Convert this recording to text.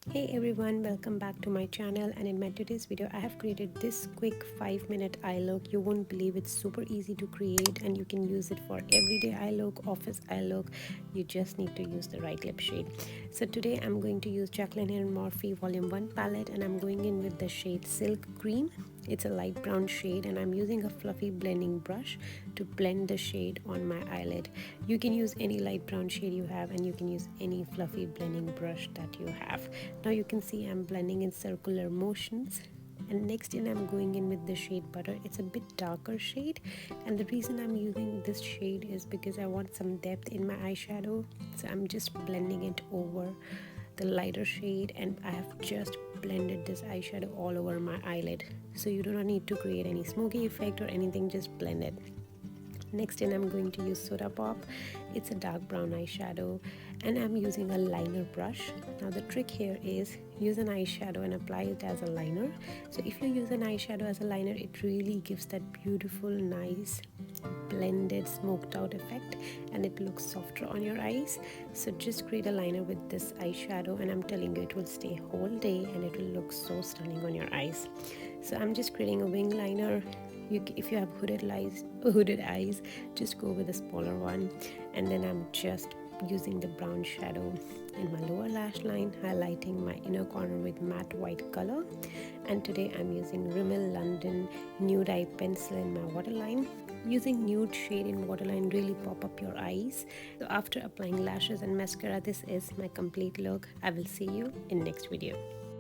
Hey everyone, welcome back to my channel, and in my today's video I have created this quick 5-minute eye look. You won't believe it's super easy to create and you can use it for everyday eye look, office eye look. You just need to use the right lip shade. So today I'm going to use Jacqueline Hill Morphe Volume 1 palette, and I'm going in with the shade Silk Cream. It's a light brown shade and I'm using a fluffy blending brush to blend the shade on my eyelid. You can use any light brown shade you have, and you can use any fluffy blending brush that you have. Now you can see I'm blending in circular motions. And next in I'm going in with the shade Butter. It's a bit darker shade, and the reason I'm using this shade is because I want some depth in my eyeshadow. So I'm just blending it over the lighter shade, and I have just blended this eyeshadow all over my eyelid. So you do not need to create any smoky effect or anything, just blend it. Next in I'm going to use Soda Pop. It's a dark brown eyeshadow and I'm using a liner brush. Now the trick here is use an eyeshadow and apply it as a liner. So if you use an eyeshadow as a liner, it really gives that beautiful, nice, blended, smoked out effect, and it looks softer on your eyes. So just create a liner with this eyeshadow and I'm telling you it will stay whole day and it will look so stunning on your eyes. So I'm just creating a wing liner. If you have hooded eyes, just go with a smaller one. And then I'm just using the brown shadow in my lower lash line, highlighting my inner corner with matte white color. And today I'm using Rimmel London Nude Pencil in my waterline. Using nude shade in waterline really pop up your eyes. So after applying lashes and mascara, this is my complete look. I will see you in next video.